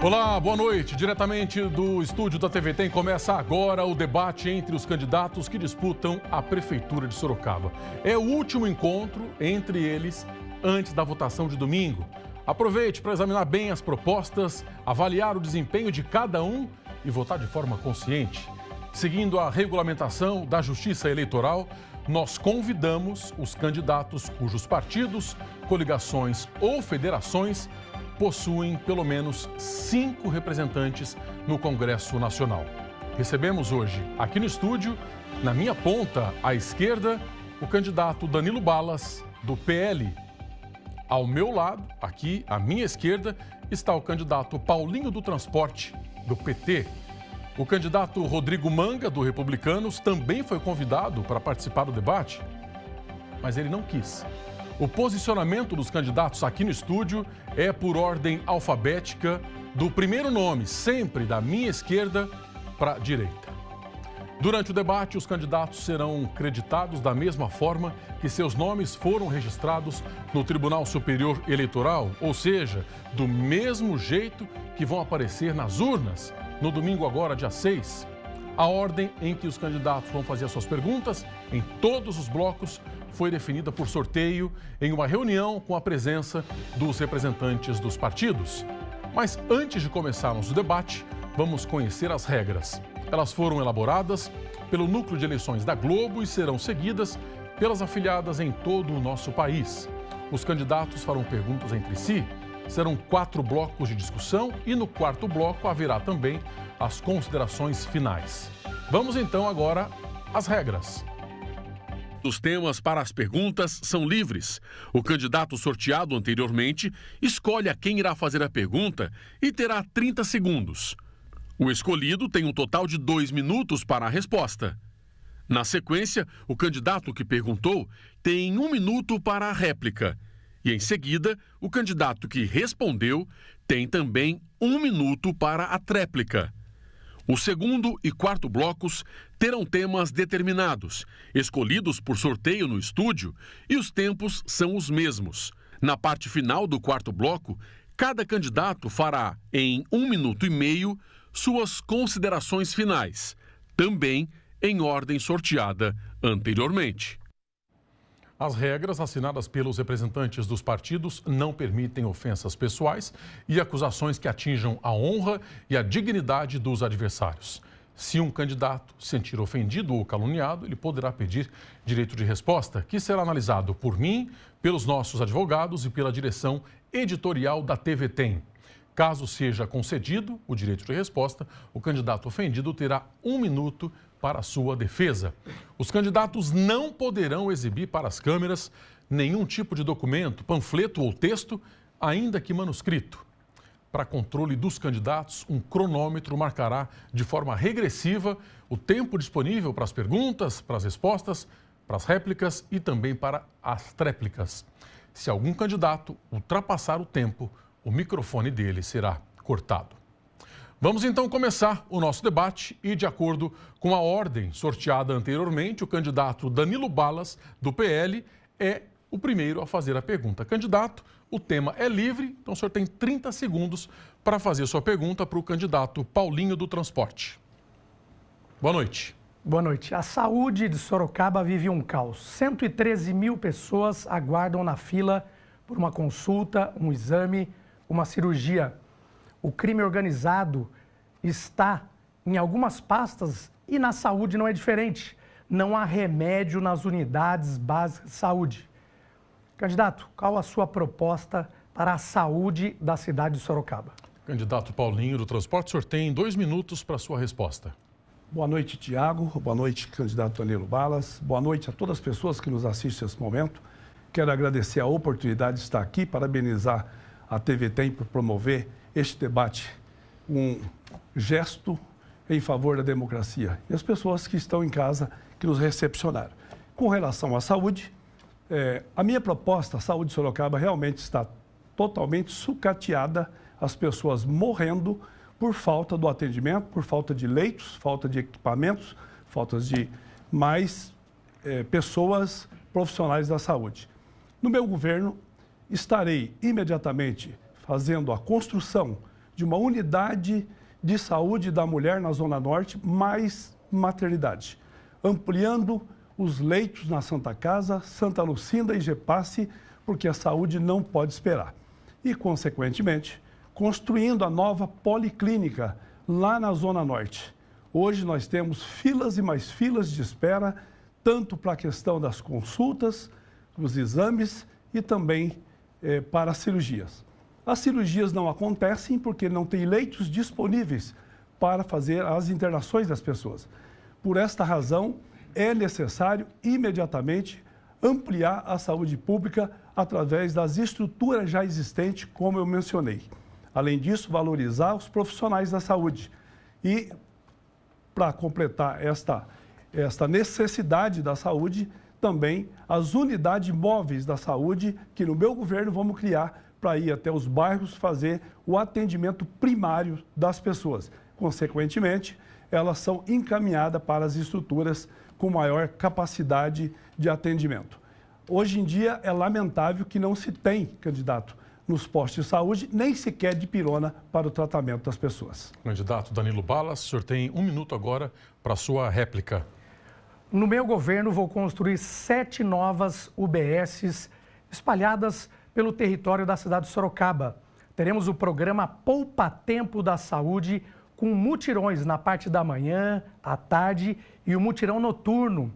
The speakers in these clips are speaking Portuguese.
Olá, boa noite. Diretamente do estúdio da TV Tem, começa agora o debate entre os candidatos que disputam a Prefeitura de Sorocaba. É o último encontro entre eles antes da votação de domingo. Aproveite para examinar bem as propostas, avaliar o desempenho de cada um e votar de forma consciente. Seguindo a regulamentação da Justiça Eleitoral, nós convidamos os candidatos cujos partidos, coligações ou federações possuem pelo menos 5 representantes no Congresso Nacional. Recebemos hoje, aqui no estúdio, na minha ponta à esquerda, o candidato Danilo Balas, do PL. Ao meu lado, aqui à minha esquerda, está o candidato Paulinho do Transporte, do PT. O candidato Rodrigo Manga, do Republicanos, também foi convidado para participar do debate, mas ele não quis. O posicionamento dos candidatos aqui no estúdio é por ordem alfabética, do primeiro nome, sempre da minha esquerda para a direita. Durante o debate, os candidatos serão creditados da mesma forma que seus nomes foram registrados no Tribunal Superior Eleitoral, ou seja, do mesmo jeito que vão aparecer nas urnas no domingo agora, dia 6. A ordem em que os candidatos vão fazer as suas perguntas em todos os blocos foi definida por sorteio em uma reunião com a presença dos representantes dos partidos. Mas antes de começarmos o debate, vamos conhecer as regras. Elas foram elaboradas pelo Núcleo de Eleições da Globo e serão seguidas pelas afiliadas em todo o nosso país. Os candidatos farão perguntas entre si. Serão 4 blocos de discussão e no 4º bloco haverá também as considerações finais. Vamos então agora às regras. Os temas para as perguntas são livres. O candidato sorteado anteriormente escolhe a quem irá fazer a pergunta e terá 30 segundos. O escolhido tem um total de 2 minutos para a resposta. Na sequência, o candidato que perguntou tem 1 minuto para a réplica. E em seguida, o candidato que respondeu tem também 1 minuto para a tréplica. O 2º e 4º blocos terão temas determinados, escolhidos por sorteio no estúdio, e os tempos são os mesmos. Na parte final do 4º bloco, cada candidato fará, em 1 minuto e meio, suas considerações finais, também em ordem sorteada anteriormente. As regras assinadas pelos representantes dos partidos não permitem ofensas pessoais e acusações que atinjam a honra e a dignidade dos adversários. Se um candidato se sentir ofendido ou caluniado, ele poderá pedir direito de resposta, que será analisado por mim, pelos nossos advogados e pela direção editorial da TV Tem. Caso seja concedido o direito de resposta, o candidato ofendido terá 1 minuto para a sua defesa. Os candidatos não poderão exibir para as câmeras nenhum tipo de documento, panfleto ou texto, ainda que manuscrito. Para controle dos candidatos, um cronômetro marcará de forma regressiva o tempo disponível para as perguntas, para as respostas, para as réplicas e também para as tréplicas. Se algum candidato ultrapassar o tempo, o microfone dele será cortado. Vamos então começar o nosso debate e, de acordo com a ordem sorteada anteriormente, o candidato Danilo Balas, do PL, é o primeiro a fazer a pergunta. Candidato, o tema é livre, então o senhor tem 30 segundos para fazer sua pergunta para o candidato Paulinho do Transporte. Boa noite. Boa noite. A saúde de Sorocaba vive um caos. 113 mil pessoas aguardam na fila por uma consulta, um exame, uma cirurgia. O crime organizado está em algumas pastas e na saúde não é diferente. Não há remédio nas unidades básicas de saúde. Candidato, qual a sua proposta para a saúde da cidade de Sorocaba? Candidato Paulinho do Transporte, o senhor tem 2 minutos para a sua resposta. Boa noite, Tiago. Boa noite, candidato Danilo Balas. Boa noite a todas as pessoas que nos assistem nesse momento. Quero agradecer a oportunidade de estar aqui, parabenizar a TV Tem por promover este debate, um gesto em favor da democracia e as pessoas que estão em casa que nos recepcionaram. Com relação à saúde, a minha proposta, a saúde de Sorocaba, realmente está totalmente sucateada, as pessoas morrendo por falta do atendimento, por falta de leitos, falta de equipamentos, falta de mais pessoas profissionais da saúde. No meu governo, estarei imediatamente fazendo a construção de uma unidade de saúde da mulher na Zona Norte, mais maternidade, ampliando os leitos na Santa Casa, Santa Lucinda e Gepasse, porque a saúde não pode esperar. E, consequentemente, construindo a nova policlínica lá na Zona Norte. Hoje nós temos filas e mais filas de espera, tanto para a questão das consultas, dos exames e também para as cirurgias. As cirurgias não acontecem porque não tem leitos disponíveis para fazer as internações das pessoas. Por esta razão, é necessário imediatamente ampliar a saúde pública através das estruturas já existentes, como eu mencionei. Além disso, valorizar os profissionais da saúde. E, para completar esta necessidade da saúde, também as unidades móveis da saúde, que no meu governo vamos criar para ir até os bairros fazer o atendimento primário das pessoas. Consequentemente, elas são encaminhadas para as estruturas com maior capacidade de atendimento. Hoje em dia é lamentável que não se tem, candidato, nos postos de saúde, nem sequer dipirona para o tratamento das pessoas. Candidato Danilo Balas, o senhor tem 1 minuto agora para a sua réplica. No meu governo, vou construir 7 novas UBSs espalhadas pelo território da cidade de Sorocaba. Teremos o programa Poupa Tempo da Saúde, com mutirões na parte da manhã, à tarde e o mutirão noturno.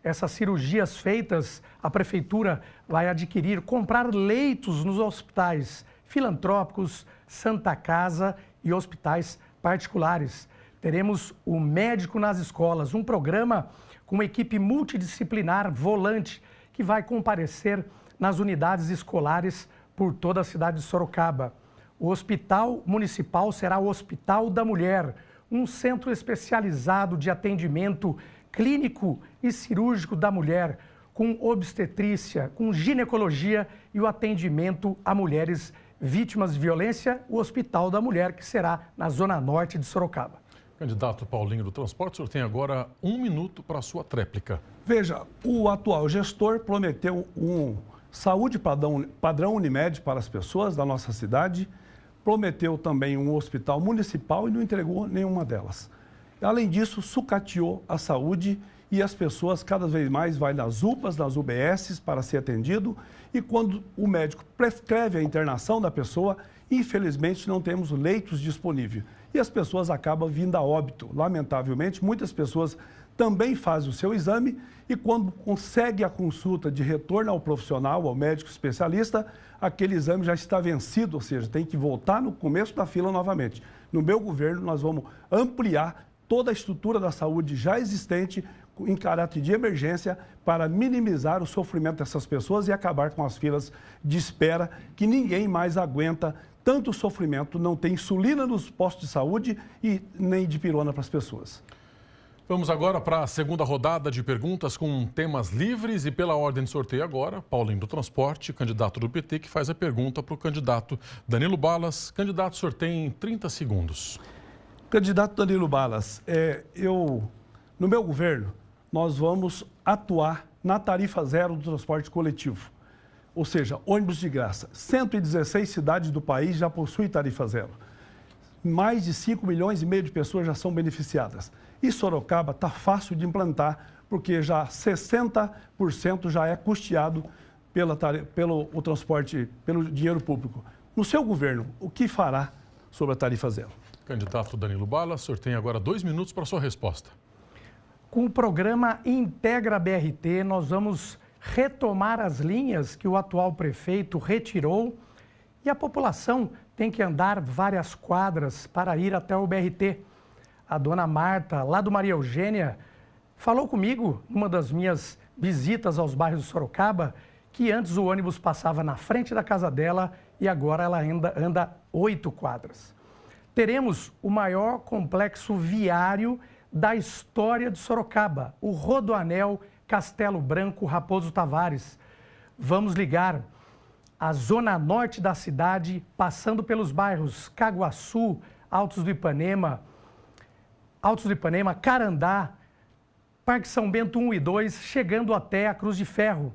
Essas cirurgias feitas, a prefeitura vai adquirir, comprar leitos nos hospitais filantrópicos, Santa Casa e hospitais particulares. Teremos o Médico nas Escolas, um programa com uma equipe multidisciplinar volante que vai comparecer nas unidades escolares por toda a cidade de Sorocaba. O Hospital Municipal será o Hospital da Mulher, um centro especializado de atendimento clínico e cirúrgico da mulher, com obstetrícia, com ginecologia e o atendimento a mulheres vítimas de violência, o Hospital da Mulher, que será na Zona Norte de Sorocaba. Candidato Paulinho do Transporte, o senhor tem agora 1 minuto para a sua tréplica. Veja, o atual gestor prometeu saúde padrão Unimed para as pessoas da nossa cidade, prometeu também um hospital municipal e não entregou nenhuma delas. Além disso, sucateou a saúde e as pessoas cada vez mais vão nas UPAs, nas UBSs para ser atendido e quando o médico prescreve a internação da pessoa, infelizmente não temos leitos disponíveis e as pessoas acabam vindo a óbito. Lamentavelmente, muitas pessoas também fazem o seu exame e quando consegue a consulta de retorno ao profissional, ao médico especialista, aquele exame já está vencido, ou seja, tem que voltar no começo da fila novamente. No meu governo, nós vamos ampliar toda a estrutura da saúde já existente em caráter de emergência para minimizar o sofrimento dessas pessoas e acabar com as filas de espera que ninguém mais aguenta tanto sofrimento, não tem insulina nos postos de saúde e nem dipirona para as pessoas. Vamos agora para a segunda rodada de perguntas com temas livres e pela ordem de sorteio agora, Paulinho do Transporte, candidato do PT, que faz a pergunta para o candidato Danilo Balas. Candidato, o senhor tem 30 segundos. Candidato Danilo Balas, no meu governo, nós vamos atuar na tarifa zero do transporte coletivo. Ou seja, ônibus de graça. 116 cidades do país já possuem tarifa zero. Mais de 5,5 milhões de pessoas já são beneficiadas. E Sorocaba está fácil de implantar, porque já 60% já é custeado pelo transporte, pelo dinheiro público. No seu governo, o que fará sobre a tarifa zero? Candidato Danilo Balas, o senhor tem agora 2 minutos para a sua resposta. Com o programa Integra BRT, nós vamos retomar as linhas que o atual prefeito retirou e a população tem que andar várias quadras para ir até o BRT. A dona Marta, lá do Maria Eugênia, falou comigo, numa das minhas visitas aos bairros de Sorocaba, que antes o ônibus passava na frente da casa dela e agora ela anda 8 quadras. Teremos o maior complexo viário da história de Sorocaba, o Rodoanel Castelo Branco Raposo Tavares. Vamos ligar a zona norte da cidade, passando pelos bairros Caguaçu, Altos do Ipanema, Carandá, Parque São Bento 1 e 2, chegando até a Cruz de Ferro.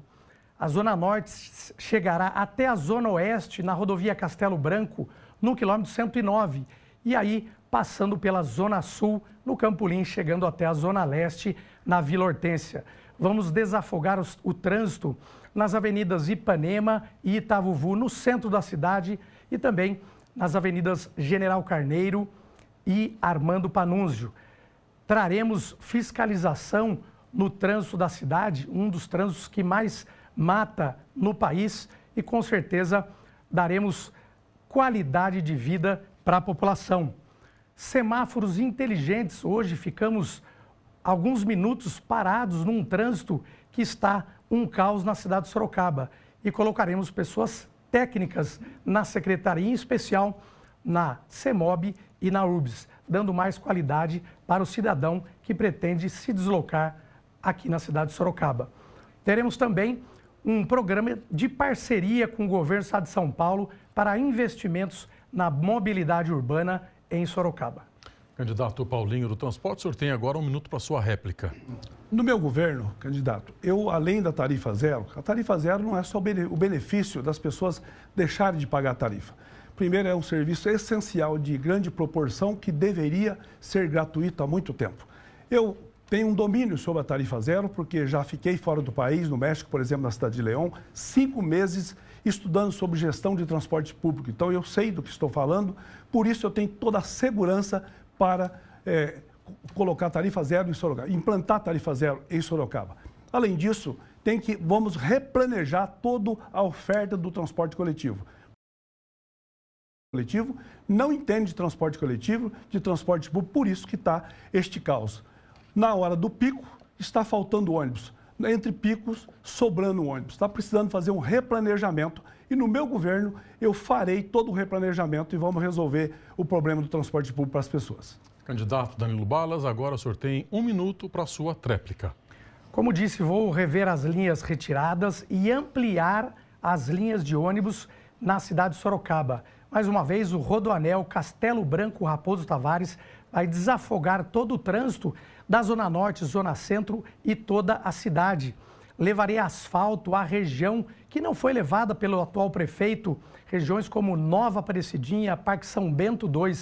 A zona norte chegará até a zona oeste, na rodovia Castelo Branco, no quilômetro 109. e aí passando pela Zona Sul, no Campolim, chegando até a Zona Leste, na Vila Hortência. Vamos desafogar o trânsito nas avenidas Ipanema e Itavuvu, no centro da cidade, e também nas avenidas General Carneiro e Armando Panunzio. Traremos fiscalização no trânsito da cidade, um dos trânsitos que mais mata no país, e com certeza daremos qualidade de vida para a população. Semáforos inteligentes, hoje ficamos alguns minutos parados num trânsito que está um caos na cidade de Sorocaba, e colocaremos pessoas técnicas na secretaria, em especial na CEMOB e na URBS, dando mais qualidade para o cidadão que pretende se deslocar aqui na cidade de Sorocaba. Teremos também um programa de parceria com o governo do estado de São Paulo para investimentos na mobilidade urbana em Sorocaba. Candidato Paulinho do Transporte, o senhor tem agora 1 minuto para a sua réplica. No meu governo, candidato, eu, além da tarifa zero, a tarifa zero não é só o benefício das pessoas deixarem de pagar a tarifa. Primeiro, é um serviço essencial de grande proporção que deveria ser gratuito há muito tempo. Eu tenho um domínio sobre a tarifa zero, porque já fiquei fora do país, no México, por exemplo, na cidade de León, 5 meses estudando sobre gestão de transporte público. Então, eu sei do que estou falando, por isso eu tenho toda a segurança para colocar tarifa zero em Sorocaba, implantar tarifa zero em Sorocaba. Além disso, vamos replanejar toda a oferta do transporte coletivo. O coletivo não entende de transporte coletivo, de transporte público, por isso que está este caos. Na hora do pico, está faltando ônibus. Entre picos, sobrando ônibus. Está precisando fazer um replanejamento. E no meu governo, eu farei todo o replanejamento e vamos resolver o problema do transporte público para as pessoas. Candidato Danilo Balas, agora o senhor tem 1 minuto para a sua tréplica. Como disse, vou rever as linhas retiradas e ampliar as linhas de ônibus na cidade de Sorocaba. Mais uma vez, o Rodoanel Castelo Branco Raposo Tavares vai desafogar todo o trânsito da Zona Norte, Zona Centro e toda a cidade. Levarei asfalto à região que não foi levada pelo atual prefeito, regiões como Nova Aparecidinha, Parque São Bento II,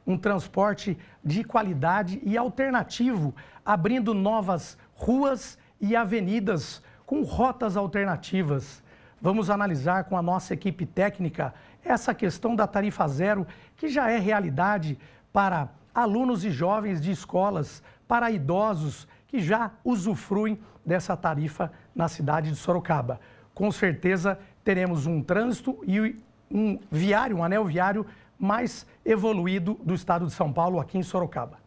um transporte de qualidade e alternativo, abrindo novas ruas e avenidas com rotas alternativas. Vamos analisar com a nossa equipe técnica essa questão da tarifa zero, que já é realidade para alunos e jovens de escolas, para idosos que já usufruem dessa tarifa na cidade de Sorocaba. Com certeza teremos um trânsito e um anel viário mais evoluído do estado de São Paulo aqui em Sorocaba.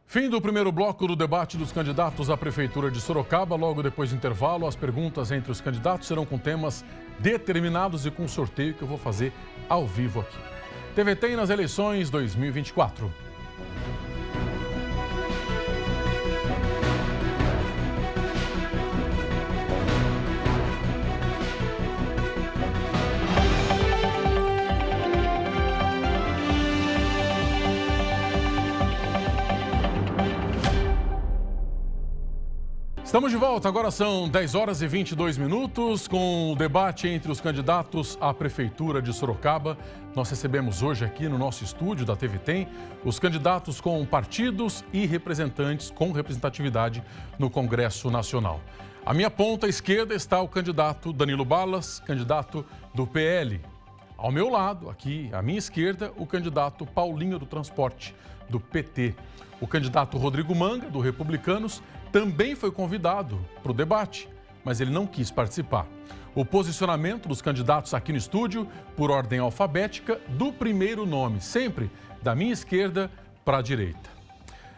Fim do primeiro bloco do debate dos candidatos à Prefeitura de Sorocaba. Logo depois do intervalo, as perguntas entre os candidatos serão com temas determinados e com sorteio que eu vou fazer ao vivo aqui. TVT nas eleições 2024. Estamos de volta, agora são 10 horas e 22 minutos, com o debate entre os candidatos à Prefeitura de Sorocaba. Nós recebemos hoje aqui no nosso estúdio da TV Tem os candidatos com partidos e representantes com representatividade no Congresso Nacional. À minha ponta esquerda está o candidato Danilo Balas, candidato do PL. Ao meu lado, aqui à minha esquerda, o candidato Paulinho do Transporte, do PT. O candidato Rodrigo Manga, do Republicanos, também foi convidado para o debate, mas ele não quis participar. O posicionamento dos candidatos aqui no estúdio, por ordem alfabética, do primeiro nome, sempre da minha esquerda para a direita.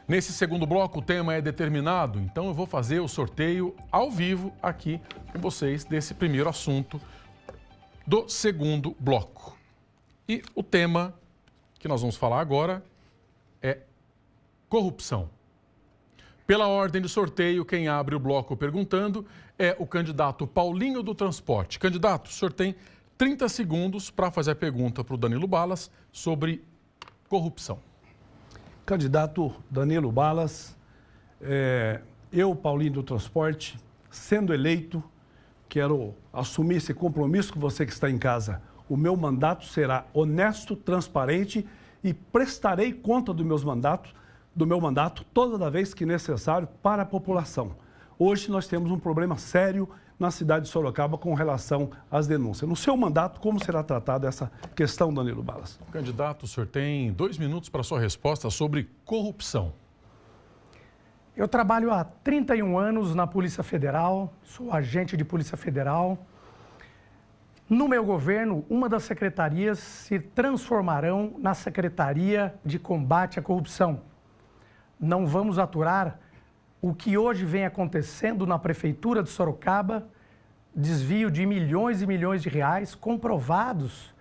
Nesse segundo bloco, o tema é determinado, então eu vou fazer o sorteio ao vivo aqui com vocês desse primeiro assunto do segundo bloco. E o tema que nós vamos falar agora é corrupção. Pela ordem de sorteio, quem abre o bloco perguntando é o candidato Paulinho do Transporte. Candidato, o senhor tem 30 segundos para fazer a pergunta para o Danilo Balas sobre corrupção. Candidato Danilo Balas, eu, Paulinho do Transporte, sendo eleito, quero assumir esse compromisso com você que está em casa. O meu mandato será honesto, transparente e prestarei conta do meu mandato toda vez que necessário para a população. Hoje nós temos um problema sério na cidade de Sorocaba com relação às denúncias. No seu mandato, como será tratada essa questão, Danilo Balas? Candidato, o senhor tem 2 minutos para sua resposta sobre corrupção. Eu trabalho há 31 anos na Polícia Federal, sou agente de Polícia Federal. No meu governo, uma das secretarias se transformarão na Secretaria de Combate à Corrupção. Não vamos aturar o que hoje vem acontecendo na Prefeitura de Sorocaba, desvio de milhões e milhões de reais comprovados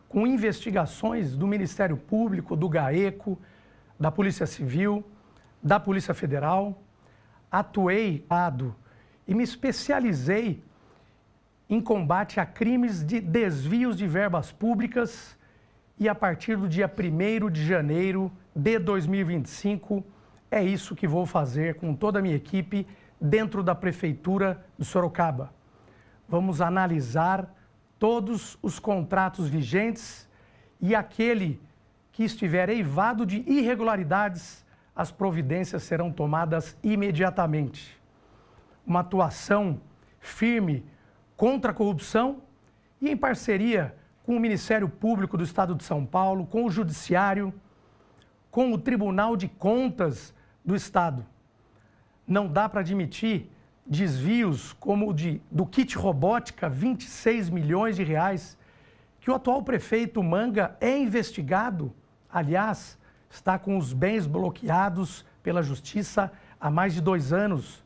com investigações do Ministério Público, do GAECO, da Polícia Civil, da Polícia Federal. Atuei e me especializei em combate a crimes de desvios de verbas públicas e a partir do dia 1º de janeiro de 2025, é isso que vou fazer com toda a minha equipe dentro da Prefeitura de Sorocaba. Vamos analisar todos os contratos vigentes e aquele que estiver eivado de irregularidades, as providências serão tomadas imediatamente. Uma atuação firme contra a corrupção e em parceria com o Ministério Público do Estado de São Paulo, com o Judiciário, com o Tribunal de Contas do Estado. Não dá para admitir desvios como o do kit robótica, 26 milhões de reais, que o atual prefeito Manga é investigado, aliás, está com os bens bloqueados pela Justiça há mais de 2 anos.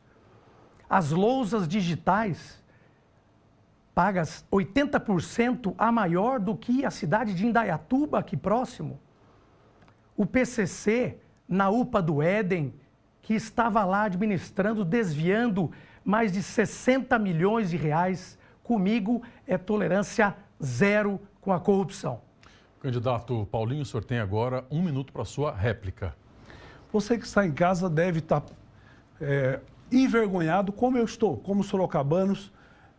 As lousas digitais, pagas 80% a maior do que a cidade de Indaiatuba, aqui próximo. O PCC, na UPA do Éden, que estava lá administrando, desviando mais de 60 milhões de reais. Comigo é tolerância zero com a corrupção. Candidato Paulinho, o senhor tem agora 1 minuto para a sua réplica. Você que está em casa deve estar envergonhado, como eu estou, como sorocabanos.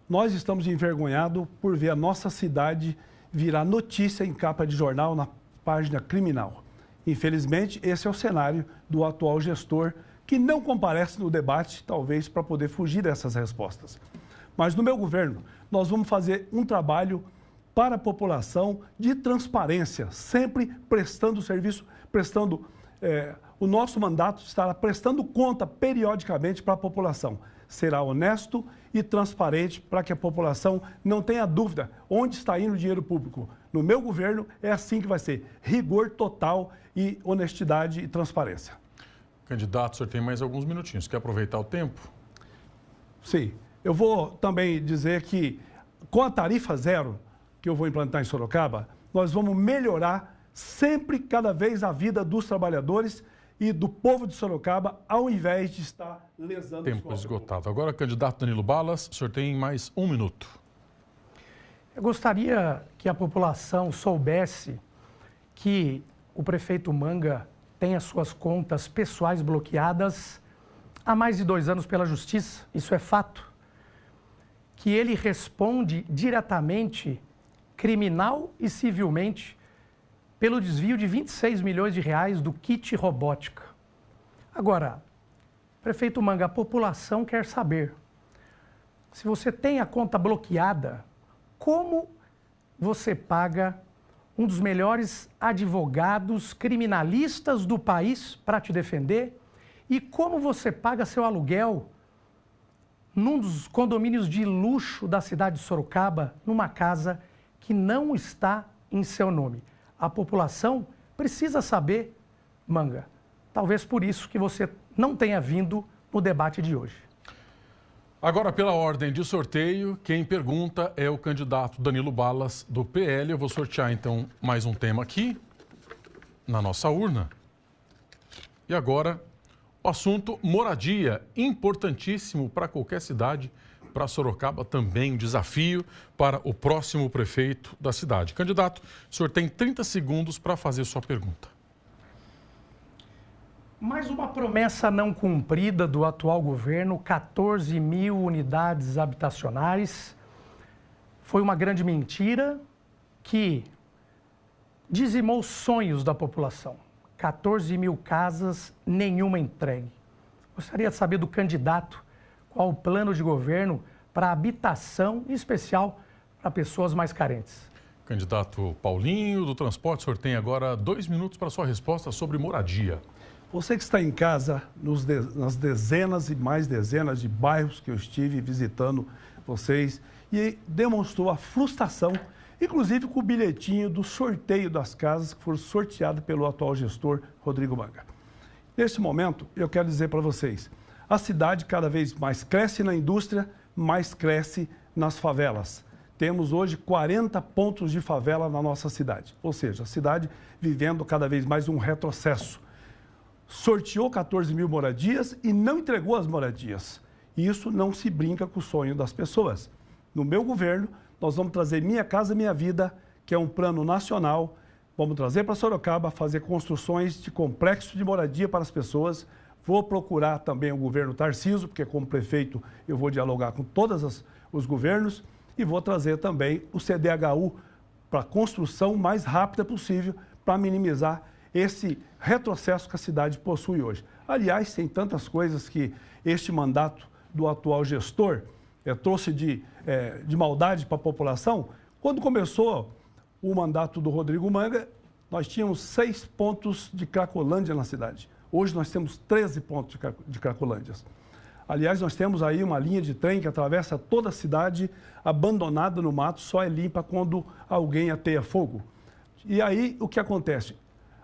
Nós estamos envergonhados por ver a nossa cidade virar notícia em capa de jornal na página criminal. Infelizmente, esse é o cenário do atual gestor, que não comparece no debate, talvez para poder fugir dessas respostas. Mas no meu governo, nós vamos fazer um trabalho para a população de transparência, sempre prestando serviço, o nosso mandato estará prestando conta periodicamente para a população. Será honesto e transparente para que a população não tenha dúvida onde está indo o dinheiro público. No meu governo é assim que vai ser, rigor total e honestidade e transparência. Candidato, o senhor tem mais alguns minutinhos. Quer aproveitar o tempo? Sim. Eu vou também dizer que com a tarifa zero que eu vou implantar em Sorocaba, nós vamos melhorar sempre, cada vez, a vida dos trabalhadores e do povo de Sorocaba, ao invés de estar lesando... Tempo esgotado. Agora, candidato Danilo Balas, o senhor tem mais 1 minuto. Eu gostaria que a população soubesse que o prefeito Manga tem as suas contas pessoais bloqueadas há mais de 2 anos pela Justiça, isso é fato. Que ele responde diretamente, criminal e civilmente, pelo desvio de 26 milhões de reais do kit robótica. Agora, prefeito Manga, a população quer saber, se você tem a conta bloqueada, como você paga um dos melhores advogados criminalistas do país para te defender e como você paga seu aluguel num dos condomínios de luxo da cidade de Sorocaba, numa casa que não está em seu nome. A população precisa saber, Manga. Talvez por isso que você não tenha vindo no debate de hoje. Agora, pela ordem de sorteio, quem pergunta é o candidato Danilo Balas, do PL. Eu vou sortear, então, mais um tema aqui, na nossa urna. E agora, o assunto moradia, importantíssimo para qualquer cidade, para Sorocaba também um desafio para o próximo prefeito da cidade. Candidato, o senhor tem 30 segundos para fazer sua pergunta. Mais uma promessa não cumprida do atual governo, 14 mil unidades habitacionais. Foi uma grande mentira que dizimou sonhos da população. 14 mil casas, nenhuma entregue. Gostaria de saber do candidato qual o plano de governo para habitação, em especial para pessoas mais carentes. Candidato Paulinho, do Transporte, o senhor tem agora 2 minutos para sua resposta sobre moradia. Você que está em casa, nas dezenas e mais dezenas de bairros que eu estive visitando vocês, e demonstrou a frustração, inclusive com o bilhetinho do sorteio das casas que foram sorteadas pelo atual gestor Rodrigo Manga. Neste momento, eu quero dizer para vocês, a cidade cada vez mais cresce na indústria, mais cresce nas favelas. Temos hoje 40 pontos de favela na nossa cidade, ou seja, a cidade vivendo cada vez mais um retrocesso. Sorteou 14 mil moradias e não entregou as moradias. Isso não se brinca com o sonho das pessoas. No meu governo, nós vamos trazer Minha Casa Minha Vida, que é um plano nacional. Vamos trazer para Sorocaba, fazer construções de complexo de moradia para as pessoas. Vou procurar também o governo Tarcísio, porque como prefeito eu vou dialogar com todos os governos. E vou trazer também o CDHU para a construção mais rápida possível para minimizar esse retrocesso que a cidade possui hoje. Aliás, tem tantas coisas que este mandato do atual gestor trouxe de maldade para a população. Quando começou o mandato do Rodrigo Manga, nós tínhamos 6 pontos de Cracolândia na cidade. Hoje nós temos 13 pontos de Cracolândias. Aliás, nós temos aí uma linha de trem que atravessa toda a cidade, abandonada no mato, só é limpa quando alguém ateia fogo. E aí, o que acontece?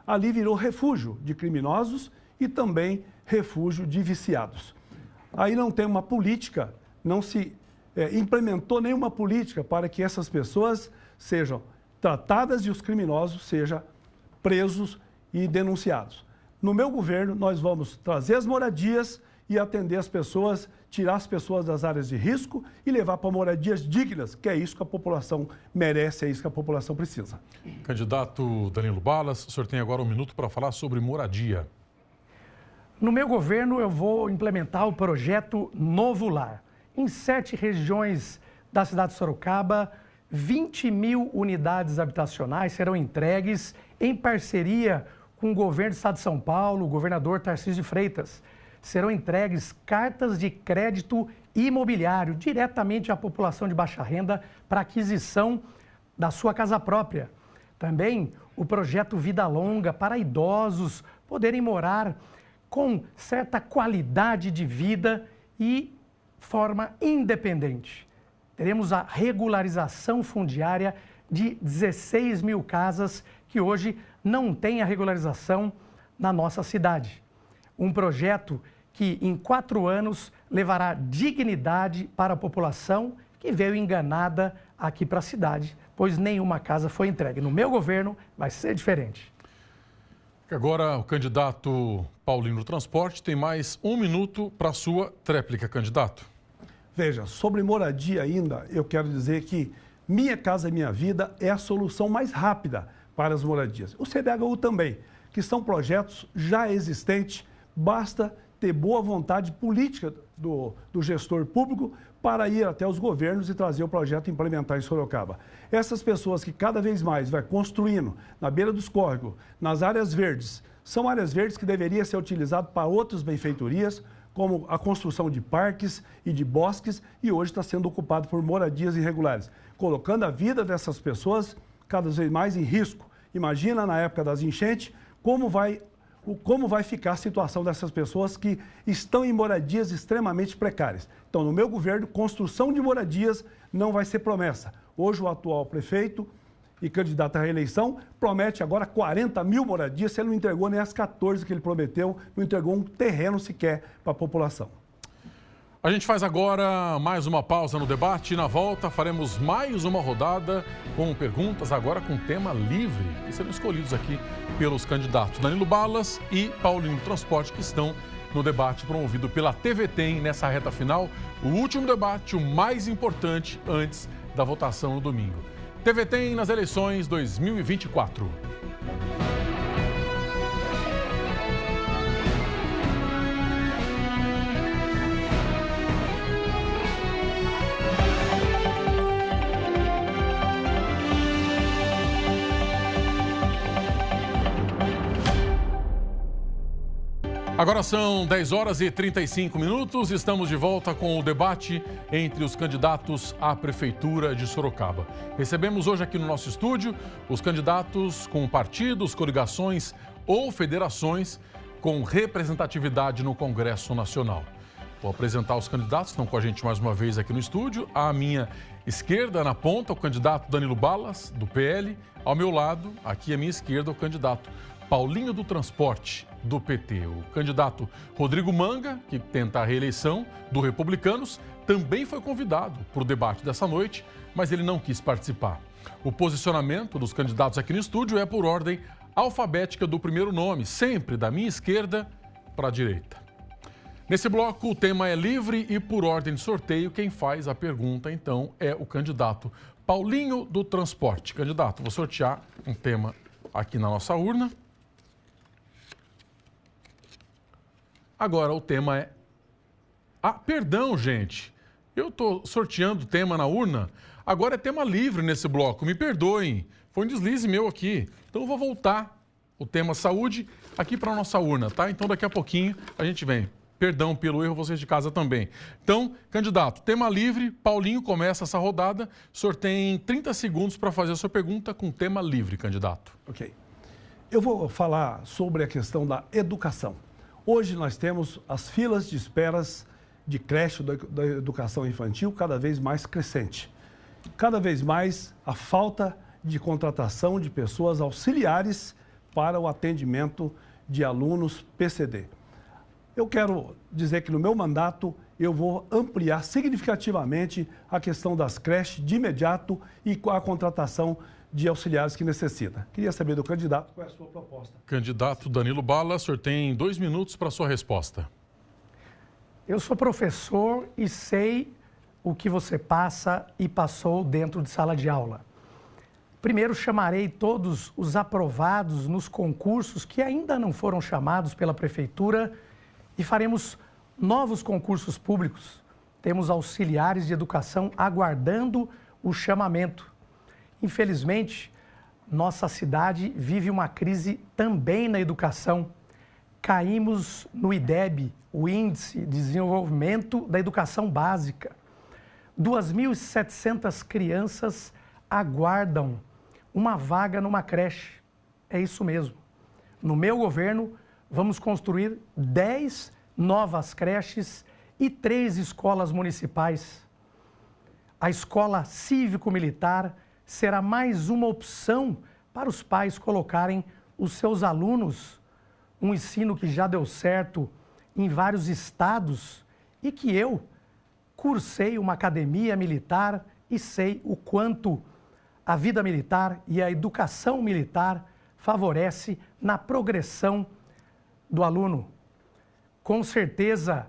Ali virou refúgio de criminosos e também refúgio de viciados. Aí não tem uma política, não se implementou nenhuma política para que essas pessoas sejam tratadas e os criminosos sejam presos e denunciados. No meu governo, nós vamos trazer as moradias e atender as pessoas, tirar as pessoas das áreas de risco e levar para moradias dignas, que é isso que a população merece, é isso que a população precisa. Candidato Danilo Balas, o senhor tem agora 1 minuto para falar sobre moradia. No meu governo, eu vou implementar o projeto Novo Lar. Em 7 regiões da cidade de Sorocaba, 20 mil unidades habitacionais serão entregues em parceria com o governo do estado de São Paulo, o governador Tarcísio de Freitas. Serão entregues cartas de crédito imobiliário diretamente à população de baixa renda para aquisição da sua casa própria. Também o projeto Vida Longa para idosos poderem morar com certa qualidade de vida e forma independente. Teremos a regularização fundiária de 16 mil casas que hoje não têm a regularização na nossa cidade. Um projeto que, em 4 anos, levará dignidade para a população que veio enganada aqui para a cidade, pois nenhuma casa foi entregue. No meu governo, vai ser diferente. Agora, o candidato Paulinho do Transporte tem mais 1 minuto para a sua tréplica, candidato. Veja, sobre moradia ainda, eu quero dizer que Minha Casa Minha Vida é a solução mais rápida para as moradias. O CDHU também, que são projetos já existentes. Basta ter boa vontade política do gestor público para ir até os governos e trazer o projeto e implementar em Sorocaba. Essas pessoas que cada vez mais vai construindo na beira dos córregos, nas áreas verdes, são áreas verdes que deveriam ser utilizadas para outras benfeitorias, como a construção de parques e de bosques, e hoje está sendo ocupado por moradias irregulares, colocando a vida dessas pessoas cada vez mais em risco. Imagina na época das enchentes como vai ficar a situação dessas pessoas que estão em moradias extremamente precárias. Então, no meu governo, construção de moradias não vai ser promessa. Hoje, o atual prefeito e candidato à reeleição promete agora 40 mil moradias, se ele não entregou nem as 14 que ele prometeu, não entregou um terreno sequer para a população. A gente faz agora mais uma pausa no debate e na volta faremos mais uma rodada com perguntas agora com tema livre, que serão escolhidos aqui pelos candidatos Danilo Balas e Paulinho do Transporte, que estão no debate promovido pela TVT nessa reta final, o último debate, o mais importante antes da votação no domingo. TVT nas eleições 2024. Agora são 10 horas e 35 minutos. Estamos de volta com o debate entre os candidatos à Prefeitura de Sorocaba. Recebemos hoje aqui no nosso estúdio os candidatos com partidos, coligações ou federações com representatividade no Congresso Nacional. Vou apresentar os candidatos que estão com a gente mais uma vez aqui no estúdio. À minha esquerda, na ponta, o candidato Danilo Balas, do PL. Ao meu lado, aqui à minha esquerda, o candidato Paulinho do Transporte, do PT. O candidato Rodrigo Manga, que tenta a reeleição, do Republicanos, também foi convidado para o debate dessa noite, mas ele não quis participar. O posicionamento dos candidatos aqui no estúdio é por ordem alfabética do primeiro nome, sempre da minha esquerda para a direita. Nesse bloco, o tema é livre e por ordem de sorteio. Quem faz a pergunta, então, é o candidato Paulinho do Transporte. Candidato, vou sortear um tema aqui na nossa urna. Agora, o tema é... Ah, perdão, gente. Eu estou sorteando o tema na urna. Agora é tema livre nesse bloco. Me perdoem. Foi um deslize meu aqui. Então, eu vou voltar o tema saúde aqui para a nossa urna, tá? Então, daqui a pouquinho a gente vem. Perdão pelo erro, vocês de casa também. Então, candidato, tema livre. Paulinho começa essa rodada. Sorteia em 30 segundos para fazer a sua pergunta com tema livre, candidato. Ok. Eu vou falar sobre a questão da educação. Hoje nós temos as filas de esperas de creche da educação infantil cada vez mais crescente. Cada vez mais a falta de contratação de pessoas auxiliares para o atendimento de alunos PCD. Eu quero dizer que no meu mandato eu vou ampliar significativamente a questão das creches de imediato e a contratação de auxiliares que necessita. Queria saber do candidato qual é a sua proposta. Candidato Danilo Balas, o senhor tem 2 minutos para a sua resposta. Eu sou professor e sei o que você passa e passou dentro de sala de aula. Primeiro, chamarei todos os aprovados nos concursos que ainda não foram chamados pela Prefeitura e faremos novos concursos públicos. Temos auxiliares de educação aguardando o chamamento. Infelizmente, nossa cidade vive uma crise também na educação. Caímos no IDEB, o Índice de Desenvolvimento da Educação Básica. 2.700 crianças aguardam uma vaga numa creche. É isso mesmo. No meu governo, vamos construir 10 novas creches e 3 escolas municipais. A escola cívico-militar será mais uma opção para os pais colocarem os seus alunos, um ensino que já deu certo em vários estados e que eu cursei uma academia militar e sei o quanto a vida militar e a educação militar favorece na progressão do aluno. Com certeza,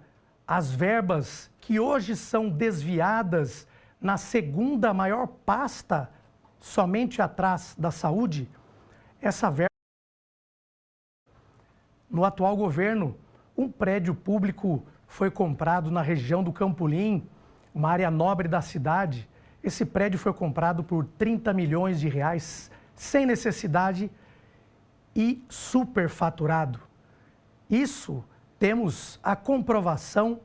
as verbas que hoje são desviadas na segunda maior pasta, somente atrás da saúde, essa verba... No atual governo, um prédio público foi comprado na região do Campolim, uma área nobre da cidade. Esse prédio foi comprado por 30 milhões de reais, sem necessidade e superfaturado. Isso temos a comprovação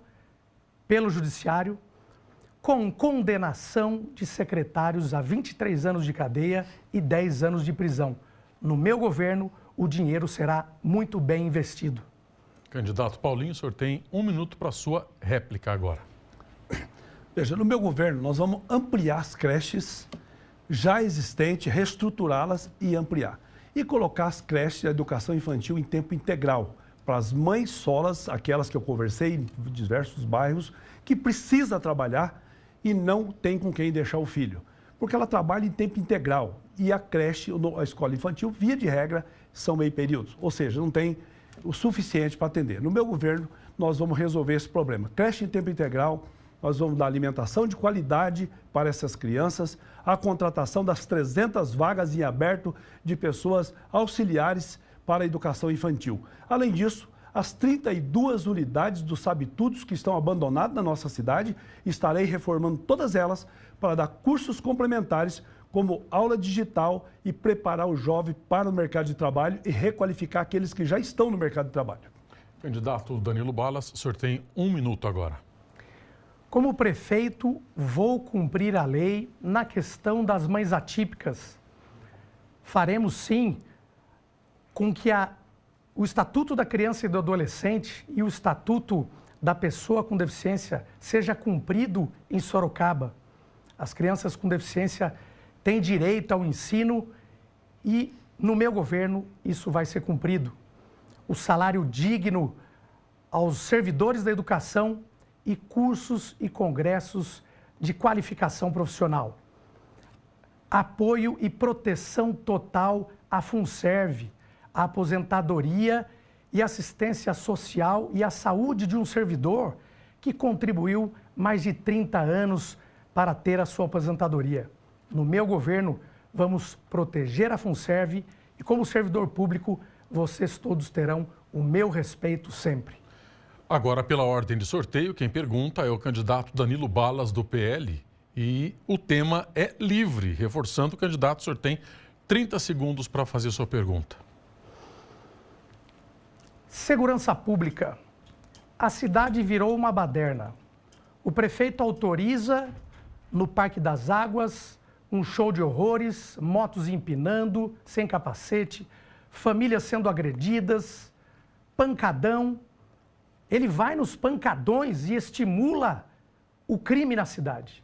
pelo judiciário, com condenação de secretários a 23 anos de cadeia e 10 anos de prisão. No meu governo, o dinheiro será muito bem investido. Candidato Paulinho, o senhor tem 1 minuto para a sua réplica agora. Veja, no meu governo, nós vamos ampliar as creches já existentes, reestruturá-las e ampliar. E colocar as creches de educação infantil em tempo integral, para as mães solas, aquelas que eu conversei em diversos bairros, que precisa trabalhar e não tem com quem deixar o filho. Porque ela trabalha em tempo integral e a creche, a escola infantil, via de regra, são meio períodos. Ou seja, não tem o suficiente para atender. No meu governo, nós vamos resolver esse problema. Creche em tempo integral, nós vamos dar alimentação de qualidade para essas crianças, a contratação das 300 vagas em aberto de pessoas auxiliares para a educação infantil. Além disso, as 32 unidades dos Sabitudos que estão abandonadas na nossa cidade, estarei reformando todas elas para dar cursos complementares como aula digital e preparar o jovem para o mercado de trabalho e requalificar aqueles que já estão no mercado de trabalho. Candidato Danilo Balas, o senhor tem 1 minuto agora. Como prefeito, vou cumprir a lei na questão das mães atípicas. Faremos, sim, com que o Estatuto da Criança e do Adolescente e o Estatuto da Pessoa com Deficiência seja cumprido em Sorocaba. As crianças com deficiência têm direito ao ensino e, no meu governo, isso vai ser cumprido. O salário digno aos servidores da educação e cursos e congressos de qualificação profissional. Apoio e proteção total à FUNSERV, à aposentadoria e assistência social e à saúde de um servidor que contribuiu mais de 30 anos para ter a sua aposentadoria. No meu governo, vamos proteger a FUNSERV e, como servidor público, vocês todos terão o meu respeito sempre. Agora, pela ordem de sorteio, quem pergunta é o candidato Danilo Balas, do PL. E o tema é livre. Reforçando, o candidato, o senhor tem 30 segundos para fazer sua pergunta. Segurança pública. A cidade virou uma baderna. O prefeito autoriza, no Parque das Águas, um show de horrores, motos empinando, sem capacete, famílias sendo agredidas, pancadão. Ele vai nos pancadões e estimula o crime na cidade.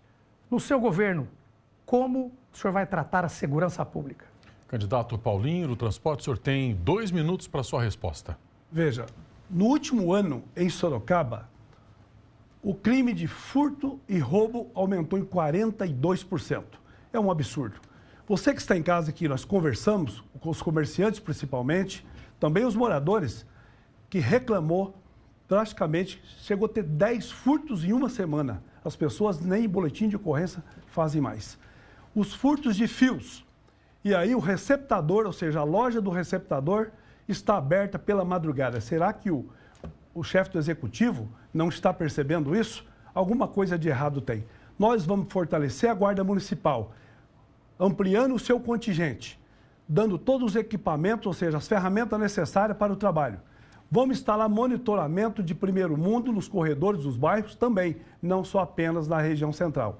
No seu governo, como o senhor vai tratar a segurança pública? Candidato Paulinho, do Transporte, o senhor tem 2 minutos para sua resposta. Veja, no último ano, em Sorocaba, o crime de furto e roubo aumentou em 42%. É um absurdo. Você que está em casa aqui, nós conversamos com os comerciantes principalmente, também os moradores, que reclamou drasticamente, chegou a ter 10 furtos em uma semana. As pessoas nem em boletim de ocorrência fazem mais. Os furtos de fios. E aí o receptador, ou seja, a loja do receptador, está aberta pela madrugada. Será que o chefe do executivo não está percebendo isso? Alguma coisa de errado tem. Nós vamos fortalecer a Guarda Municipal, ampliando o seu contingente, dando todos os equipamentos, ou seja, as ferramentas necessárias para o trabalho. Vamos instalar monitoramento de primeiro mundo nos corredores dos bairros também, não só apenas na região central.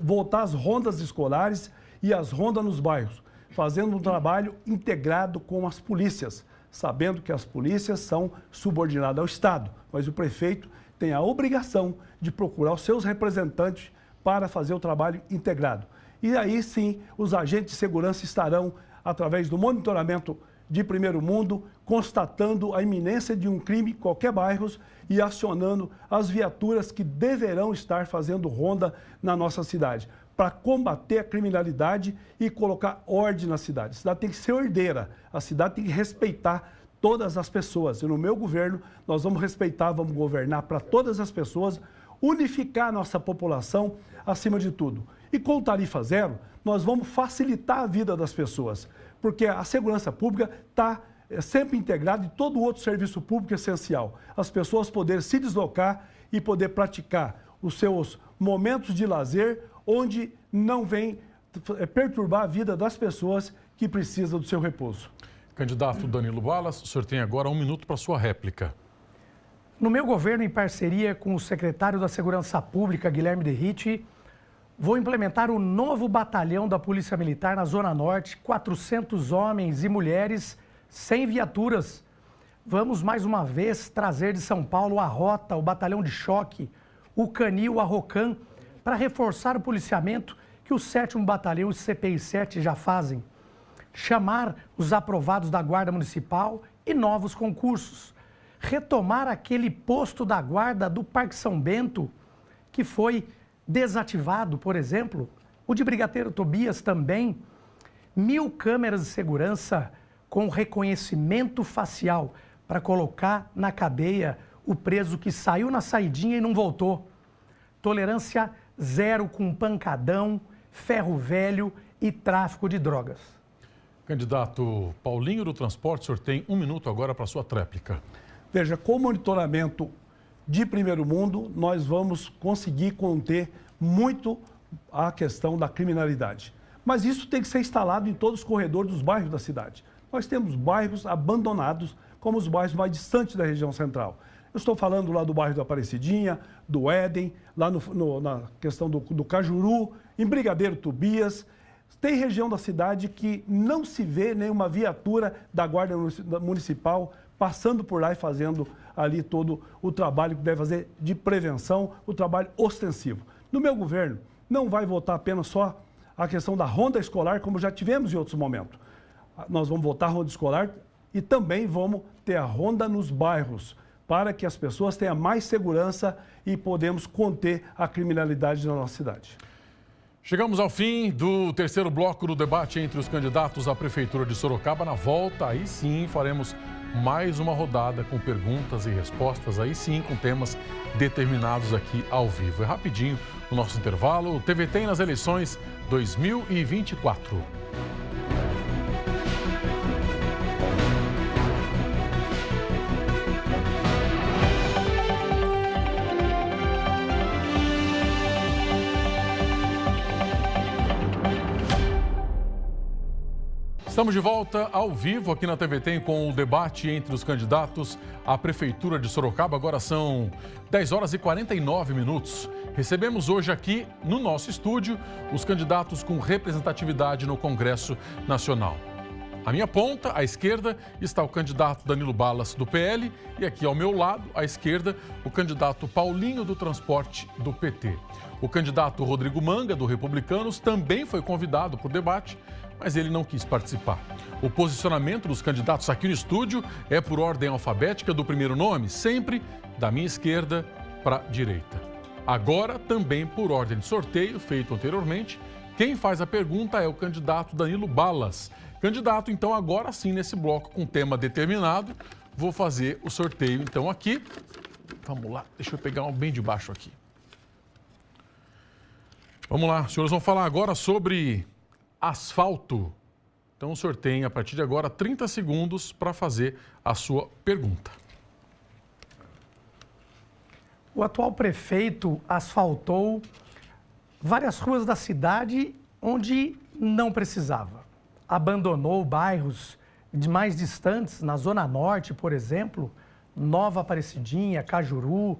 Voltar às rondas escolares e as rondas nos bairros, fazendo um trabalho integrado com as polícias, sabendo que as polícias são subordinadas ao Estado, mas o prefeito tem a obrigação de procurar os seus representantes para fazer o trabalho integrado. E aí sim, os agentes de segurança estarão, através do monitoramento de primeiro mundo, constatando a iminência de um crime em qualquer bairro e acionando as viaturas que deverão estar fazendo ronda na nossa cidade, para combater a criminalidade e colocar ordem na cidade. A cidade tem que ser ordeira, a cidade tem que respeitar todas as pessoas. E no meu governo, nós vamos respeitar, vamos governar para todas as pessoas, unificar a nossa população acima de tudo. E com tarifa zero, nós vamos facilitar a vida das pessoas, porque a segurança pública está sempre integrada em todo outro serviço público essencial. As pessoas poderem se deslocar e poder praticar os seus momentos de lazer, onde não vem perturbar a vida das pessoas que precisam do seu repouso. Candidato Danilo Balas, o senhor tem agora 1 minuto para sua réplica. No meu governo, em parceria com o secretário da Segurança Pública, Guilherme Derrite, vou implementar o novo batalhão da Polícia Militar na Zona Norte, 400 homens e mulheres, 100 viaturas. Vamos, mais uma vez, trazer de São Paulo a Rota, o Batalhão de Choque, o Canil, a Rocan, para reforçar o policiamento que o 7º Batalhão e o CPI 7 já fazem. Chamar os aprovados da Guarda Municipal e novos concursos. Retomar aquele posto da Guarda do Parque São Bento, que foi desativado, por exemplo. O de Brigadeiro Tobias também. 1000 câmeras de segurança com reconhecimento facial para colocar na cadeia o preso que saiu na saidinha e não voltou. Tolerância zero com pancadão, ferro velho e tráfico de drogas. Candidato Paulinho, do Transporte, o senhor tem 1 minuto agora para a sua tréplica. Veja, com o monitoramento de primeiro mundo, nós vamos conseguir conter muito a questão da criminalidade. Mas isso tem que ser instalado em todos os corredores dos bairros da cidade. Nós temos bairros abandonados, como os bairros mais distantes da região central. Eu estou falando lá do bairro da Aparecidinha, do Éden, lá na questão do Cajuru, em Brigadeiro Tobias. Tem região da cidade que não se vê nenhuma viatura da Guarda Municipal passando por lá e fazendo ali todo o trabalho que deve fazer de prevenção, o trabalho ostensivo. No meu governo, não vai votar apenas só a questão da ronda escolar, como já tivemos em outros momentos. Nós vamos votar a ronda escolar e também vamos ter a ronda nos bairros, para que as pessoas tenham mais segurança e podemos conter a criminalidade na nossa cidade. Chegamos ao fim do terceiro bloco do debate entre os candidatos à Prefeitura de Sorocaba. Na volta, aí sim, faremos mais uma rodada com perguntas e respostas, aí sim, com temas determinados aqui ao vivo. É rapidinho o nosso intervalo. O TVT nas eleições 2024. Estamos de volta ao vivo aqui na TVT com o debate entre os candidatos à Prefeitura de Sorocaba. Agora são 10 horas e 49 minutos. Recebemos hoje aqui no nosso estúdio os candidatos com representatividade no Congresso Nacional. À minha ponta, à esquerda, está o candidato Danilo Balas, do PL, e aqui ao meu lado, à esquerda, o candidato Paulinho do Transporte, do PT. O candidato Rodrigo Manga, do Republicanos, também foi convidado para o debate, mas ele não quis participar. O posicionamento dos candidatos aqui no estúdio é por ordem alfabética do primeiro nome, sempre da minha esquerda para a direita. Agora, também por ordem de sorteio, feito anteriormente, quem faz a pergunta é o candidato Danilo Balas. Candidato, então, agora sim, nesse bloco com tema determinado, vou fazer o sorteio, então, aqui. Vamos lá, deixa eu pegar um bem de baixo aqui. Vamos lá, os senhores vão falar agora sobre asfalto. Então, sorteiem a partir de agora 30 segundos para fazer a sua pergunta. O atual prefeito asfaltou várias ruas da cidade onde não precisava. Abandonou bairros mais distantes, na Zona Norte, por exemplo, Nova Aparecidinha, Cajuru,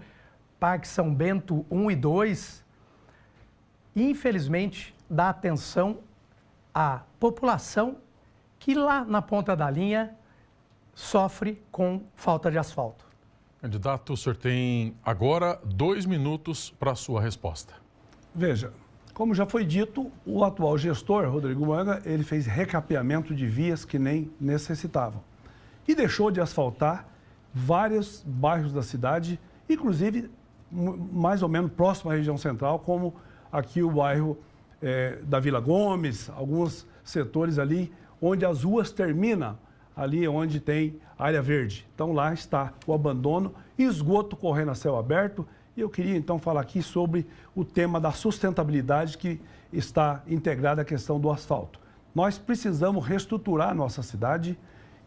Parque São Bento 1 e 2. Infelizmente, dá atenção à população que lá na ponta da linha sofre com falta de asfalto. Candidato, o senhor tem agora 2 minutos para a sua resposta. Veja, como já foi dito, o atual gestor, Rodrigo Manga, ele fez recapeamento de vias que nem necessitavam. E deixou de asfaltar vários bairros da cidade, inclusive mais ou menos próximo à região central, como aqui o bairro da Vila Gomes, alguns setores ali onde as ruas terminam, ali onde tem área verde. Então lá está o abandono e esgoto correndo a céu aberto. E eu queria então falar aqui sobre o tema da sustentabilidade que está integrada à questão do asfalto. Nós precisamos reestruturar a nossa cidade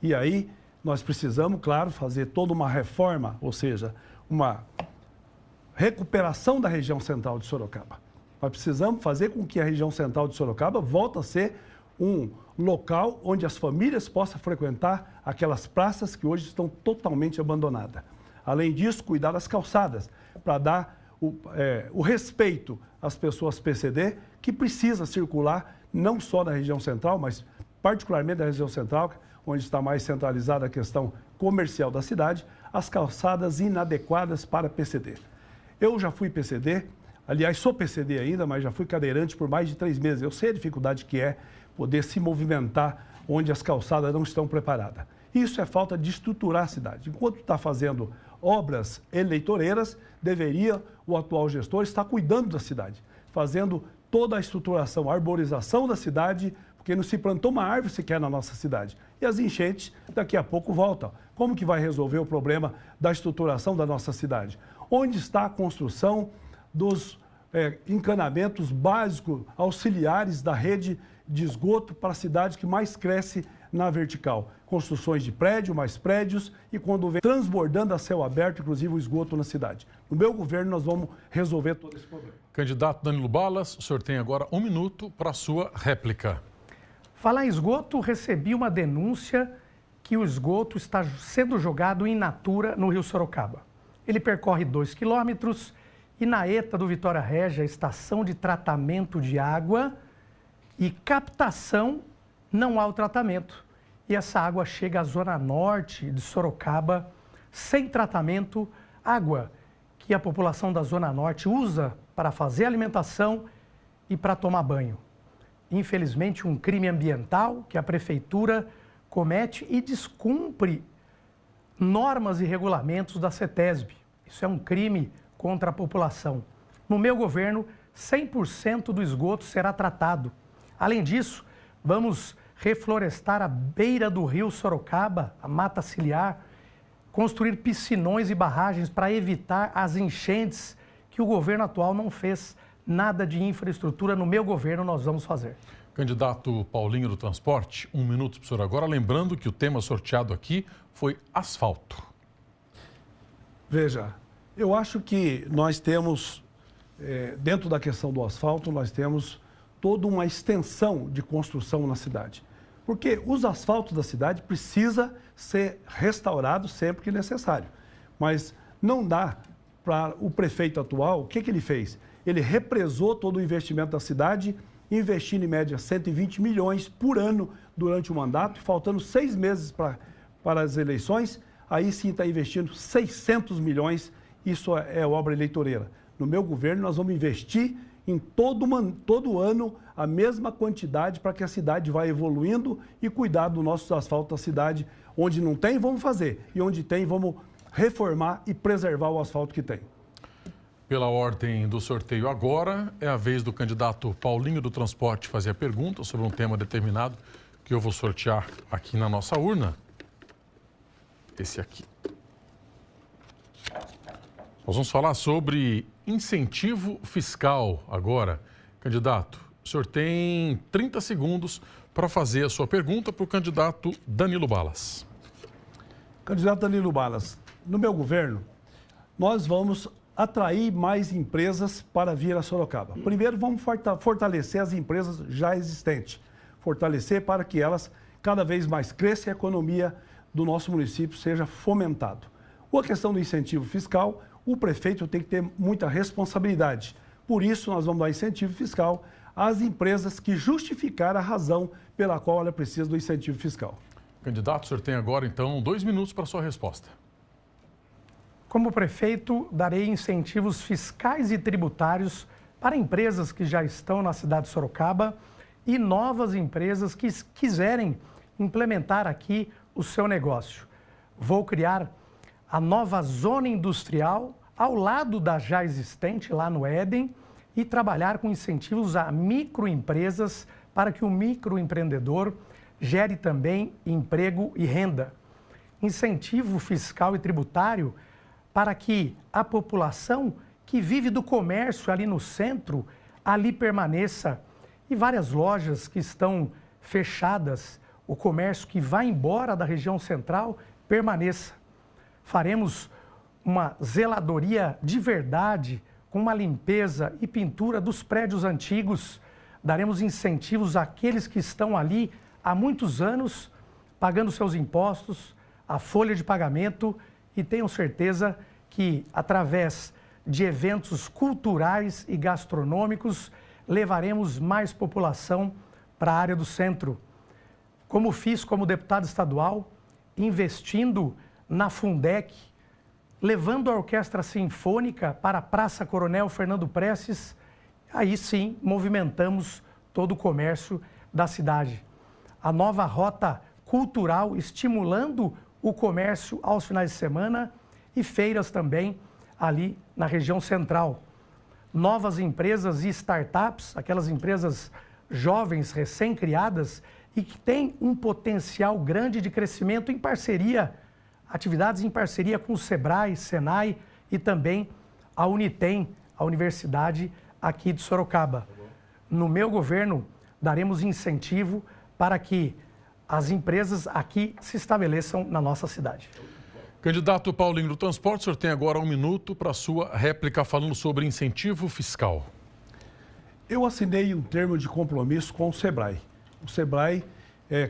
e aí nós precisamos, claro, fazer toda uma reforma, ou seja, uma recuperação da região central de Sorocaba. Nós precisamos fazer com que a região central de Sorocaba volte a ser um local onde as famílias possam frequentar aquelas praças que hoje estão totalmente abandonadas. Além disso, cuidar das calçadas, para dar o respeito às pessoas PCD, que precisa circular não só na região central, mas particularmente na região central, onde está mais centralizada a questão comercial da cidade, as calçadas inadequadas para PCD. Eu já fui PCD, aliás, sou PCD ainda, mas já fui cadeirante por mais de 3 meses. Eu sei a dificuldade que é poder se movimentar onde as calçadas não estão preparadas. Isso é falta de estruturar a cidade. Enquanto está fazendo obras eleitoreiras, deveria o atual gestor estar cuidando da cidade, fazendo toda a estruturação, a arborização da cidade, porque não se plantou uma árvore sequer na nossa cidade. E as enchentes daqui a pouco voltam. Como que vai resolver o problema da estruturação da nossa cidade? Onde está a construção dos encanamentos básicos, auxiliares da rede de esgoto para a cidade que mais cresce na vertical? Construções de prédio, mais prédios e quando vem transbordando a céu aberto, inclusive o esgoto na cidade. No meu governo nós vamos resolver todo esse problema. Candidato Danilo Balas, o senhor tem agora 1 minuto para a sua réplica. Falar em esgoto, recebi uma denúncia que o esgoto está sendo jogado in natura no Rio Sorocaba. Ele percorre 2 quilômetros e na ETA do Vitória Régia, a estação de tratamento de água e captação, não há o tratamento. E essa água chega à zona norte de Sorocaba sem tratamento, água que a população da zona norte usa para fazer alimentação e para tomar banho. Infelizmente, um crime ambiental que a prefeitura comete e descumpre normas e regulamentos da CETESB. Isso é um crime contra a população. No meu governo, 100% do esgoto será tratado. Além disso, vamos reflorestar a beira do rio Sorocaba, a mata ciliar, construir piscinões e barragens para evitar as enchentes que o governo atual não fez. Nada de infraestrutura no meu governo nós vamos fazer. Candidato Paulinho do Transporte, 1 minuto para o senhor agora. Lembrando que o tema sorteado aqui foi asfalto. Veja, eu acho que nós temos, dentro da questão do asfalto, nós temos toda uma extensão de construção na cidade. Porque os asfaltos da cidade precisam ser restaurados sempre que necessário. Mas não dá para o prefeito atual, o que ele fez? Ele represou todo o investimento da cidade, investindo em média 120 milhões por ano durante o mandato, faltando 6 meses para as eleições, aí sim está investindo 600 milhões, isso é obra eleitoreira. No meu governo nós vamos investir em todo ano a mesma quantidade para que a cidade vá evoluindo e cuidar do nosso asfalto da cidade. Onde não tem, vamos fazer. E onde tem, vamos reformar e preservar o asfalto que tem. Pela ordem do sorteio agora, é a vez do candidato Paulinho do Transporte fazer a pergunta sobre um tema determinado que eu vou sortear aqui na nossa urna. Esse aqui. Nós vamos falar sobre incentivo fiscal agora. Candidato, o senhor tem 30 segundos para fazer a sua pergunta para o candidato Danilo Balas. Candidato Danilo Balas, no meu governo, nós vamos atrair mais empresas para vir a Sorocaba. Primeiro, vamos fortalecer as empresas já existentes. Fortalecer para que elas cada vez mais cresçam e a economia do nosso município seja fomentado. Com a questão do incentivo fiscal, o prefeito tem que ter muita responsabilidade. Por isso, nós vamos dar incentivo fiscal às empresas que justificaram a razão pela qual ela precisa do incentivo fiscal. Candidato, o senhor tem agora, então, 2 minutos para a sua resposta. Como prefeito, darei incentivos fiscais e tributários para empresas que já estão na cidade de Sorocaba e novas empresas que quiserem implementar aqui o seu negócio. Vou criar a nova zona industrial ao lado da já existente lá no Éden e trabalhar com incentivos a microempresas para que o microempreendedor gere também emprego e renda. Incentivo fiscal e tributário para que a população que vive do comércio ali no centro, ali permaneça. E várias lojas que estão fechadas, o comércio que vai embora da região central, permaneça. Faremos uma zeladoria de verdade, com uma limpeza e pintura dos prédios antigos. Daremos incentivos àqueles que estão ali há muitos anos, pagando seus impostos, a folha de pagamento, e tenho certeza que, através de eventos culturais e gastronômicos, levaremos mais população para a área do centro. Como fiz como deputado estadual, investindo na Fundec, levando a Orquestra Sinfônica para a Praça Coronel Fernando Prestes, aí sim movimentamos todo o comércio da cidade. A nova rota cultural estimulando o comércio aos finais de semana e feiras também ali na região central. Novas empresas e startups, aquelas empresas jovens, recém-criadas e que têm um potencial grande de crescimento em parceria, atividades em parceria com o Sebrae, Senai e também a Unitem, a Universidade aqui de Sorocaba. No meu governo, daremos incentivo para que as empresas aqui se estabeleçam na nossa cidade. Candidato Paulinho do Transporte, o senhor tem agora 1 minuto para a sua réplica falando sobre incentivo fiscal. Eu assinei um termo de compromisso com o Sebrae. O Sebrae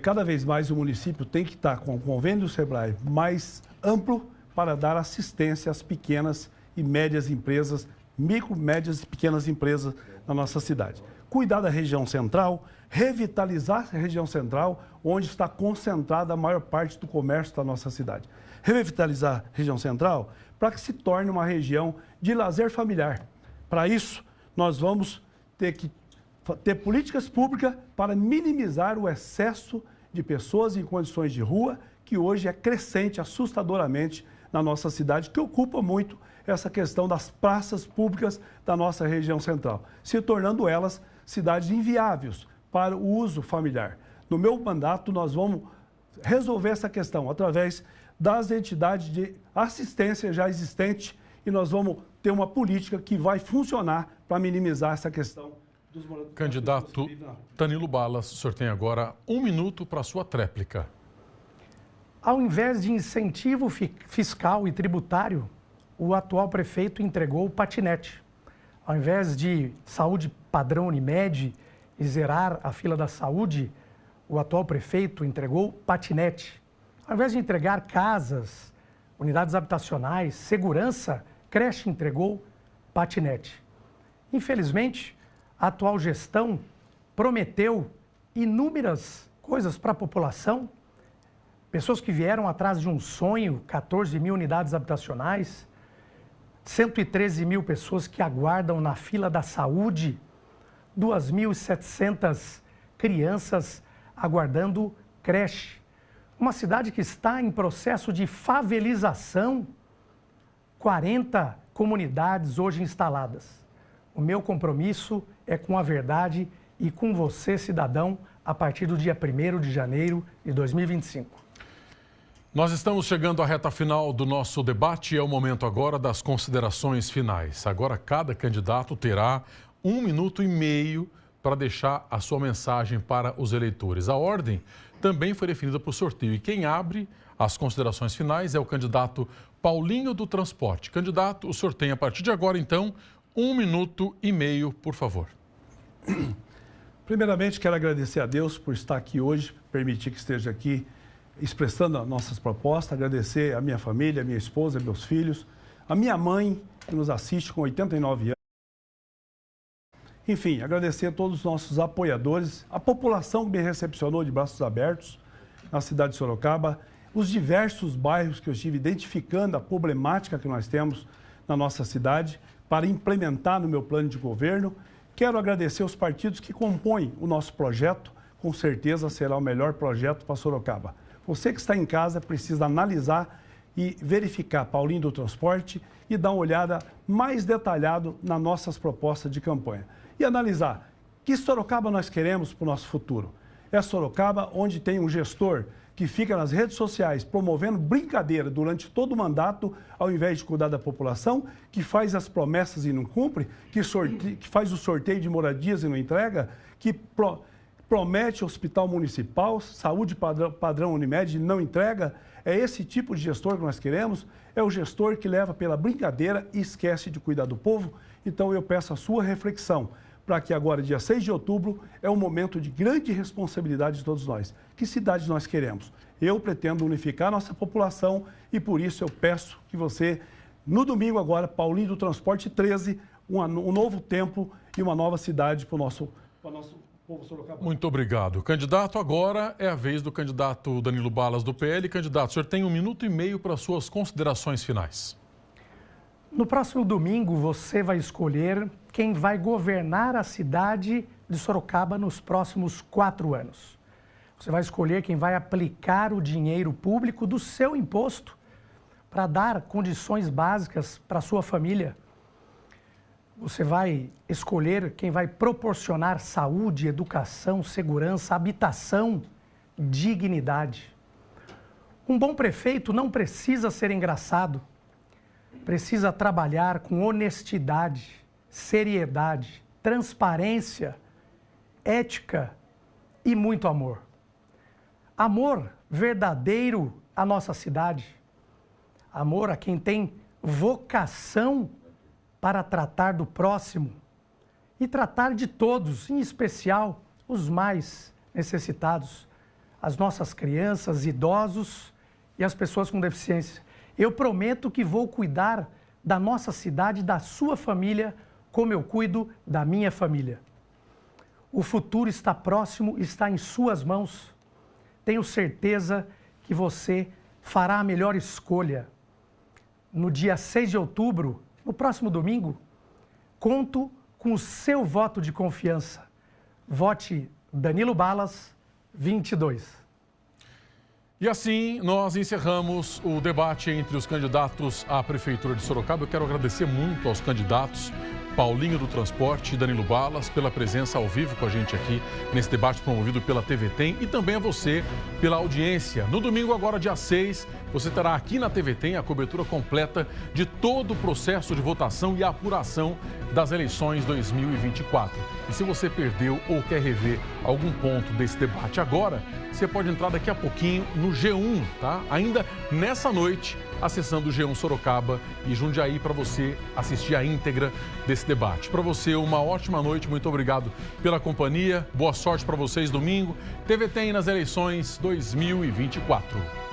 cada vez mais o município tem que estar com o convênio do SEBRAE mais amplo para dar assistência às pequenas e médias empresas, micro, médias e pequenas empresas na nossa cidade. Cuidar da região central, revitalizar a região central, onde está concentrada a maior parte do comércio da nossa cidade. Revitalizar a região central para que se torne uma região de lazer familiar. Para isso, nós vamos ter que ter políticas públicas para minimizar o excesso de pessoas em condições de rua, que hoje é crescente assustadoramente na nossa cidade, que ocupa muito essa questão das praças públicas da nossa região central, se tornando elas cidades inviáveis para o uso familiar. No meu mandato, nós vamos resolver essa questão através das entidades de assistência já existentes e nós vamos ter uma política que vai funcionar para minimizar essa questão dos moradores. Candidato Danilo Balas, o senhor tem agora 1 minuto para a sua tréplica. Ao invés de incentivo fiscal e tributário, o atual prefeito entregou o patinete. Ao invés de saúde padrão Unimed e zerar a fila da saúde, o atual prefeito entregou patinete. Ao invés de entregar casas, unidades habitacionais, segurança, creche entregou patinete. Infelizmente, a atual gestão prometeu inúmeras coisas para a população, pessoas que vieram atrás de um sonho, 14 mil unidades habitacionais, 113 mil pessoas que aguardam na fila da saúde, 2.700 crianças aguardando creche. Uma cidade que está em processo de favelização, 40 comunidades hoje instaladas. O meu compromisso é com a verdade e com você, cidadão, a partir do dia 1º de janeiro de 2025. Nós estamos chegando à reta final do nosso debate e é o momento agora das considerações finais. Agora, cada candidato terá 1 minuto e meio para deixar a sua mensagem para os eleitores. A ordem também foi definida por sorteio e quem abre as considerações finais é o candidato Paulinho do Transporte. Candidato, o senhor tem a partir de agora, então, 1 minuto e meio, por favor. Primeiramente, quero agradecer a Deus por estar aqui hoje, permitir que esteja aqui expressando as nossas propostas, agradecer a minha família, a minha esposa, meus filhos, a minha mãe, que nos assiste com 89 anos. Enfim, agradecer a todos os nossos apoiadores, a população que me recepcionou de braços abertos na cidade de Sorocaba, os diversos bairros que eu estive identificando a problemática que nós temos na nossa cidade para implementar no meu plano de governo. Quero agradecer os partidos que compõem o nosso projeto, com certeza será o melhor projeto para Sorocaba. Você que está em casa precisa analisar e verificar Paulinho do Transporte e dar uma olhada mais detalhada nas nossas propostas de campanha. E analisar que Sorocaba nós queremos para o nosso futuro. É Sorocaba onde tem um gestor que fica nas redes sociais promovendo brincadeira durante todo o mandato, ao invés de cuidar da população, que faz as promessas e não cumpre, que faz o sorteio de moradias e não entrega, que promete hospital municipal, saúde padrão Unimed e não entrega. É esse tipo de gestor que nós queremos, é o gestor que leva pela brincadeira e esquece de cuidar do povo. Então eu peço a sua reflexão, para que agora, dia 6 de outubro, é um momento de grande responsabilidade de todos nós. Que cidade nós queremos? Eu pretendo unificar a nossa população e por isso eu peço que você, no domingo agora, Paulinho do Transporte 13, um novo tempo e uma nova cidade para o nosso povo sorocabano. Muito obrigado. Candidato, agora é a vez do candidato Danilo Balas do PL. Candidato, o senhor tem 1 minuto e meio para suas considerações finais. No próximo domingo, você vai escolher quem vai governar a cidade de Sorocaba nos próximos 4 anos. Você vai escolher quem vai aplicar o dinheiro público do seu imposto para dar condições básicas para a sua família. Você vai escolher quem vai proporcionar saúde, educação, segurança, habitação, dignidade. Um bom prefeito não precisa ser engraçado. Precisa trabalhar com honestidade, seriedade, transparência, ética e muito amor. Amor verdadeiro à nossa cidade. Amor a quem tem vocação para tratar do próximo e tratar de todos, em especial os mais necessitados. as nossas crianças, idosos e as pessoas com deficiência. Eu prometo que vou cuidar da nossa cidade, da sua família, como eu cuido da minha família. O futuro está próximo, está em suas mãos. Tenho certeza que você fará a melhor escolha. No dia 6 de outubro, no próximo domingo, conto com o seu voto de confiança. Vote Danilo Balas, 22. E assim nós encerramos o debate entre os candidatos à Prefeitura de Sorocaba. Eu quero agradecer muito aos candidatos Paulinho do Transporte e Danilo Balas pela presença ao vivo com a gente aqui nesse debate promovido pela TV Tem e também a você pela audiência. No domingo, agora dia 6, você terá aqui na TV Tem a cobertura completa de todo o processo de votação e apuração das eleições 2024. E se você perdeu ou quer rever algum ponto desse debate agora, você pode entrar daqui a pouquinho no G1, tá? Ainda nessa noite, acessando o G1 Sorocaba e Jundiaí para você assistir a íntegra desse debate. Para você, uma ótima noite, muito obrigado pela companhia, boa sorte para vocês domingo. TV Tem nas eleições 2024.